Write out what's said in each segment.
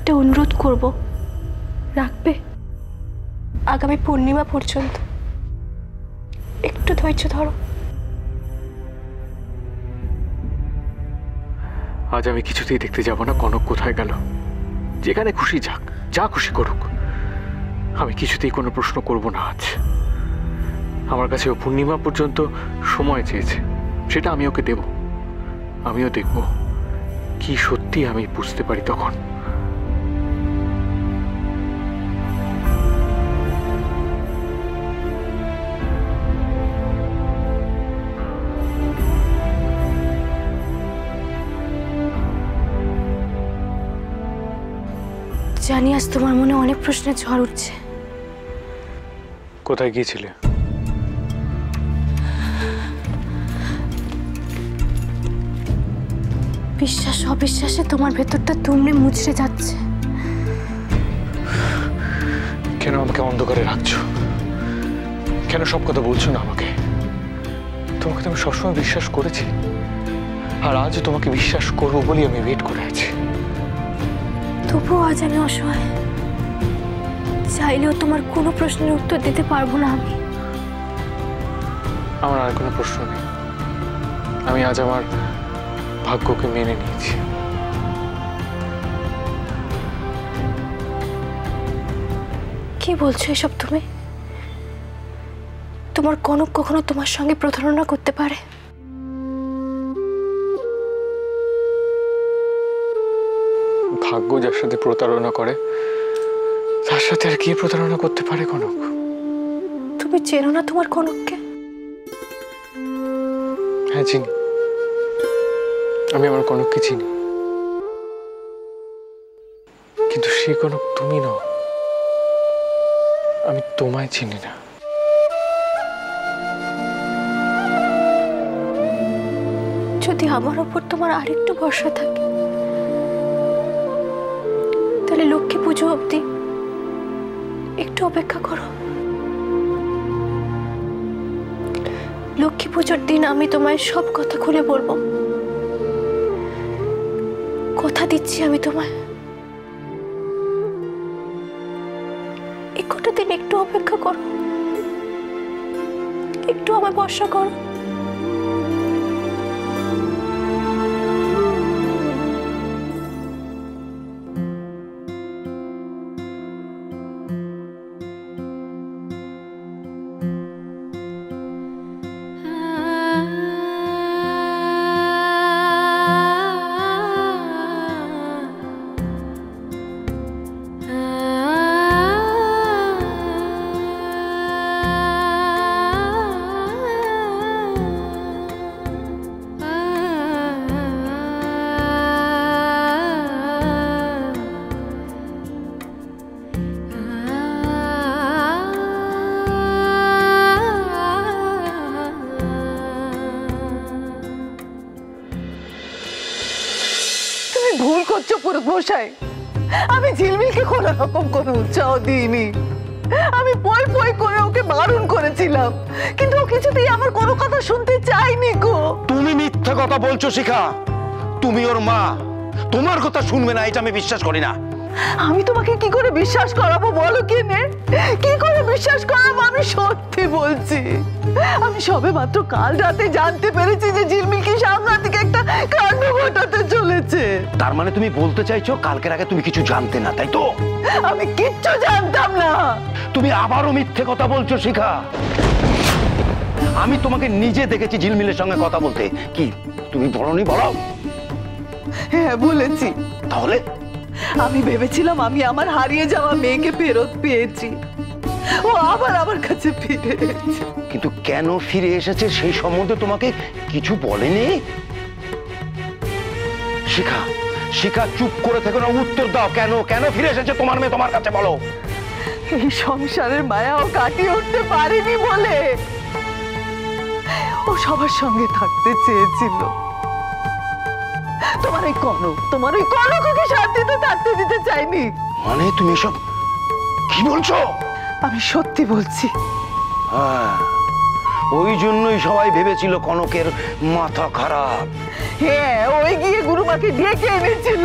একটা অনুরোধ করব, রাখবে? আগামী পূর্ণিমা পর্যন্ত একটু ধৈর্য ধরো। আজ আমি কিছুতেই দেখতে যাব না কনক কোথায় গেল। যেখানে খুশি যাক, যা খুশি করুক, আমি কিছুতেই কোনো প্রশ্ন করব না আজ। আমার কাছে ও পূর্ণিমা পর্যন্ত সময় চেয়েছে, সেটা আমি ওকে দেব। আমিও দেখব কি সত্যি আমি বুঝতে পারি তখন। জানি আজ তোমার মনে অনেক প্রশ্নের ঝড় উঠছে। কোথায় গিয়েছিলে? বিশ্বাস অবিশ্বাসে তোমার ভেতরটা দুমড়ে মুচড়ে যাচ্ছে। কেন আমাকে অন্ধকারে রাখছো? কেন সব কথা বলছো না আমাকে? তোমাকে তো আমি সবসময় বিশ্বাস করেছি, আর আজ তোমাকে বিশ্বাস করবো বলে আমি ওয়েট করে আছি। তবুও আজ আমি অসহায়। চাইলেও তোমার কোনো প্রশ্নের উত্তর দিতে পারবো না আমি। আমার আর কোনো প্রশ্ন নেই। আমি আজ আমার ভাগ্যকে মেনে নিয়েছি। কি বলছো এসব তুমি? তোমার কনক কখনো তোমার সঙ্গে প্রতারণা করতে পারে? ভাগ্য যার সাথে প্রতারণা করে তার সাথে আর কি প্রতারণা করতে পারে কনক? তুমি চেনো না তোমার কনককে? হ্যাঁ চিনি, আমি আমার কনককে চিনি, কিন্তু সে কনক তুমি নও। আমি তোমায় চিনি না। যদি আমার উপর তোমার আরেকটু ভরসা থাকে তাহলে লক্ষ্মী পুজো অবধি একটু অপেক্ষা করো। লক্ষ্মী পুজোর দিন আমি তোমায় সব কথা খুলে বলবো। কথা দিচ্ছি আমি তোমায়। একটা দিন একটু অপেক্ষা করো, একটু আমায় ভরসা করো। ভুল করছো পুরোহিত মশাই। আমি ঝিলমিলকে কোনো রকম কোনো উৎসাহ দিইনি। আমি পই পই করে ওকে বারণ করেছিলাম, কিন্তু ও কিছুতেই আমার কোনো কথা শুনতে চায়নি গো। তুমি মিথ্যা কথা বলছো শিখা। তুমি ওর মা, তোমার কথা শুনবে না এটা আমি বিশ্বাস করি না। আমি তোমাকে কি করে বিশ্বাস করাবো বলো কেনে? কি করে বিশ্বাস করাবো? আমি সত্যি বলছি, আমি সবে মাত্র কাল রাতে জানতে পেরেছি যে ঝিলমিল কি সাংঘাতিক একটা কাণ্ড ঘটাতে চলেছে। তার মানে তুমি বলতে চাইছো কালকের আগে তুমি কিছু জানতে না, তাই তো? আমি কিচ্ছু জানতাম না। তুমি আবারও মিথ্যে কথা বলছো শিখা। আমি তোমাকে নিজে দেখেছি ঝিলমিলের সঙ্গে কথা বলতে। কি তুমি বলনি? বলো। হ্যাঁ বলেছি। তাহলে আমি ভেবেছিলাম আমি আমার হারিয়ে যাওয়া মেয়েকে ফেরত পেয়েছি, ও আবার আমার কাছে ফিরে এসেছে। কিন্তু কেন ফিরে এসেছে সেই সম্বন্ধে তোমাকে কিছু বলেনি শিখা। শিখা চুপ করে থেকো না, উত্তর দাও। কেন কেন ফিরে এসেছে তোমার মেয়ে তোমার কাছে? বলো। এই সংসারের মায়া ও কাটিয়ে উঠতে পারেনি বলে ও সবার সঙ্গে থাকতে চেয়েছিল। তোমার ওই কনক ওকে শান্তিতে থাকতে দিতে চাইনি। মানে তুমি সব কি বলছো? আমি সত্যি বলছি। হ্যাঁ, ওই জন্যই সবাই ভেবেছিল কনকের মাথা খারাপ। হ্যাঁ, ওই গিয়ে গুরুমাকে ডেকে এনেছিল।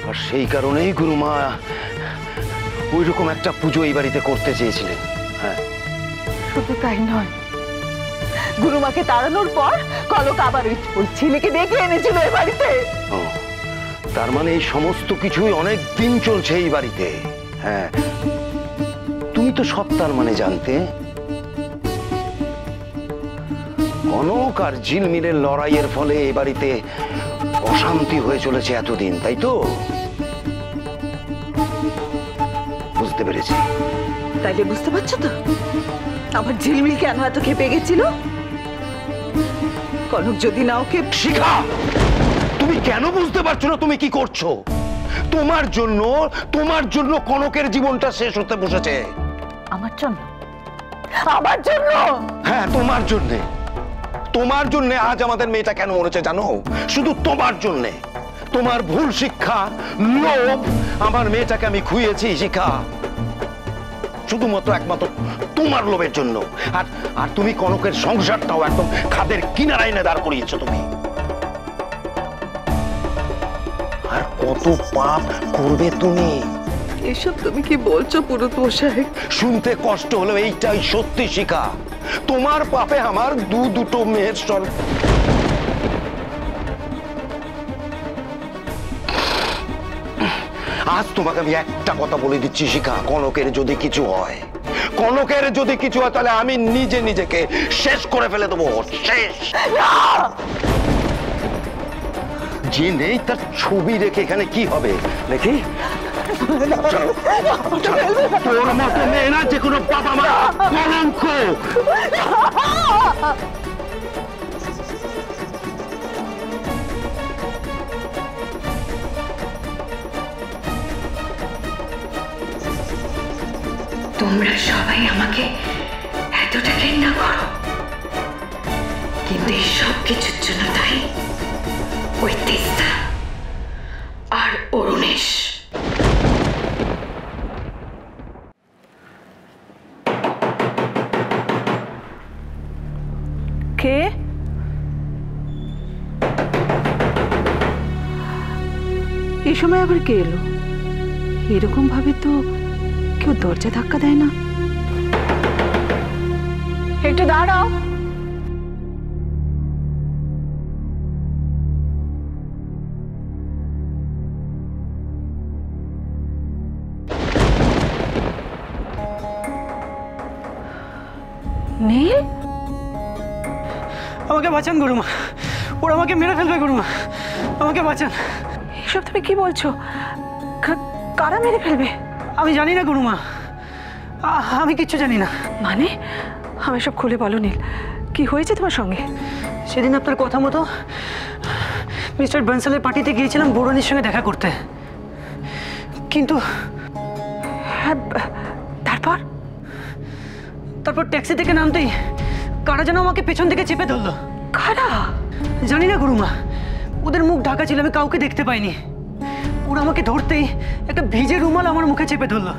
আর সেই কারণেই গুরুমা ওই রকম একটা পুজো এই বাড়িতে করতে চেয়েছিলেন। হ্যাঁ, শুধু তাই নয়, গুরুমাকে তাড়ানোর পর কনক আবার ওই ছেলেকে ডেকে এনেছিল এই বাড়িতে। ও, তার মানে এই সমস্ত কিছুই অনেক দিন চলছে এই বাড়িতে। হ্যাঁ, তুমি তো সব তার মানে জানতে। কনক আর ঝিলমিলের লড়াইয়ের ফলে এই বাড়িতে অশান্তি হয়ে চলেছে এতদিন, তাই তো? বুঝতে পেরেছি। তাইলে বুঝতে পারছো তো আমার ঝিলমিল কেন এত খেপে গেছিল? কনক যদি না ওকে... শিখা, তুমি কেন বুঝতে পারছো না তুমি কি করছো? তোমার জন্য কনকের জীবনটা শেষ হতে বসেছে। আমার জন্য? আমার জন্য? হ্যাঁ, তোমার জন্য আজ আমাদের মেয়েটা কেন মরেছে জানো? শুধু তোমার জন্য। তোমার ভুল শিক্ষা, লোভ, আমার মেয়েটাকে আমি খুইয়েছি শিখা, শুধুমাত্র একমাত্র তোমার লোভের জন্য। আর তুমি কনকের সংসারটাও একদম খাদের কিনারায় এনে দাঁড় করিয়েছো তুমি। আর কত পাপ করবে তুমি? এসব তুমি কি বলছো পুরোহিত মশাই? শুনতে কষ্ট হলো, এইটাই সত্যি শিখা। তোমার পাপে আমার দুটো মেয়ের আজ তোমাকে আমি একটা কথা বলে দিচ্ছি শিখা, কনকের যদি কিছু হয় তাহলে আমি নিজেকে শেষ করে ফেলে দেবো। শেষ। যে নেই তার ছবি রেখে এখানে কি হবে দেখি? তোর মতো মেয়ে না যে কোনো বাবা মা কলঙ্ক। তোমরা সবাই আমাকে এতটা ঘৃণা করো, কিন্তু এই সব কিছুর জন্য তাই ওই তিস্তা আর অরুণেশ। কে? এই সময় আবার কে এলো? এরকম ভাবে তো কেউ দরজা ধাক্কা দেয় না। একটু দাঁড়াও। নীল, আমাকে বাঁচান গুরুমা, ওরা আমাকে মেরে ফেলবে গুরুমা, আমাকে বাঁচান। এসব তুমি কি বলছো? কারা মেরে ফেলবে? আমি জানি না গুরুমা, আমি কিচ্ছু জানি না। মানে আমি সব খুলে বলো নীল, কি হয়েছে তোমার সঙ্গে? সেদিন আপনার কথা মতো মিস্টার বনসালের পার্টিতে গিয়েছিলাম বরুণের সঙ্গে দেখা করতে, কিন্তু তারপর ট্যাক্সি থেকে নামতেই কারা যেন আমাকে পেছন থেকে চেপে ধরলো। কারা? জানি না গুরুমা, ওদের মুখ ঢাকা ছিল, আমি কাউকে দেখতে পাইনি। ওরা আমাকে ধরতেই একটা ভিজে রুমাল আমার মুখে চেপে ধরলো,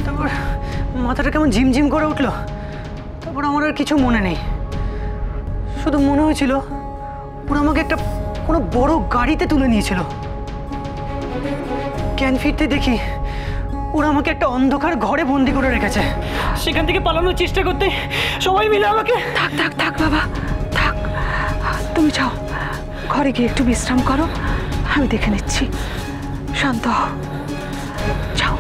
তারপর মাথাটা কেমন ঝিমঝিম করে উঠলো। তারপর আমার আর কিছু মনে নেই, শুধু মনে হয়েছিল ওরা আমাকে একটা কোনো বড় গাড়িতে তুলে নিয়েছিল। জ্ঞান ফিরতে দেখি ওরা আমাকে একটা অন্ধকার ঘরে বন্দি করে রেখেছে। সেখান থেকে পালানোর চেষ্টা করতে সবাই মিলে আমাকে... থাক থাক থাক বাবা, থাক, তুমি যাও ঘরে গিয়ে একটু বিশ্রাম করো, আমি দেখে নিচ্ছি। শান্ত হও, যাও।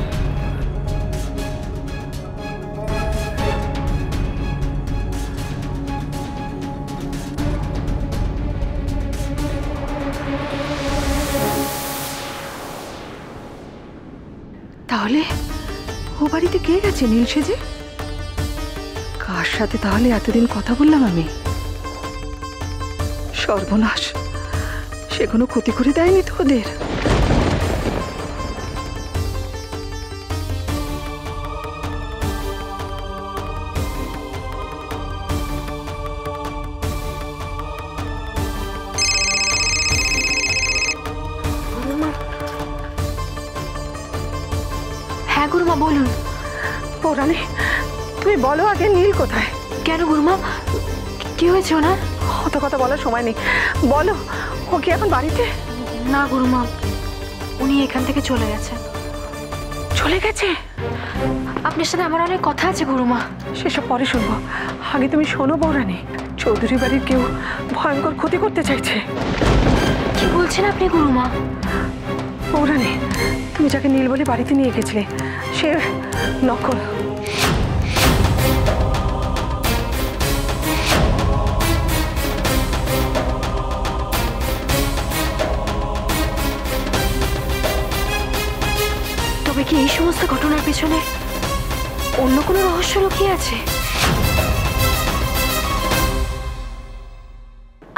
তাহলে ও বাড়িতে কে গেছে নীল সেজে? কার সাথে তাহলে এতদিন কথা বললাম আমি? সর্বনাশ, সে কোনো ক্ষতি করে দেয়নি তো ওদের? হ্যাঁ গুরুমা বলুন। পৌরাণী, তুমি বলো আগে নীল কোথায়? কেন গুরুমা, কি হয়েছে ওনার? অত কথা বলার সময় নেই, বলো ও কি এখন বাড়িতে? না গুরুমা, উনি এখান থেকে চলে গেছেন। চলে গেছে? আপনার সাথে আমার অনেক কথা আছে গুরুমা। সেসব পরে শুনবো, আগে তুমি শোনো বৌরানী, চৌধুরী বাড়ির কেউ ভয়ঙ্কর ক্ষতি করতে চাইছে। কি বলছেন আপনি গুরুমা? বৌরানী, তুমি যাকে নীল বলে বাড়িতে নিয়ে গেছিলে সে নকল। তবে কি এই সমস্ত ঘটনার পেছনে অন্য কোনো রহস্য লুকিয়ে আছে?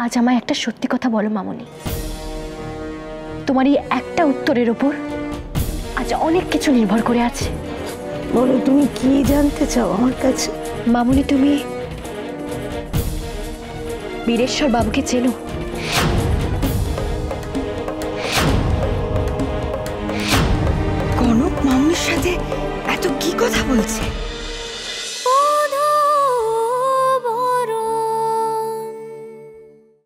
আজ আমায় একটা সত্যি কথা বলো মামনি। তোমার এই একটা উত্তরের ওপর আজ অনেক কিছু নির্ভর করে আছে। বলো, তুমি কি জানতে চাও আমার কাছে? মামনি, তুমি বীরেশ্বর বাবুকে চেনো? কনক মামুনির সাথে এত কি কথা বলছে?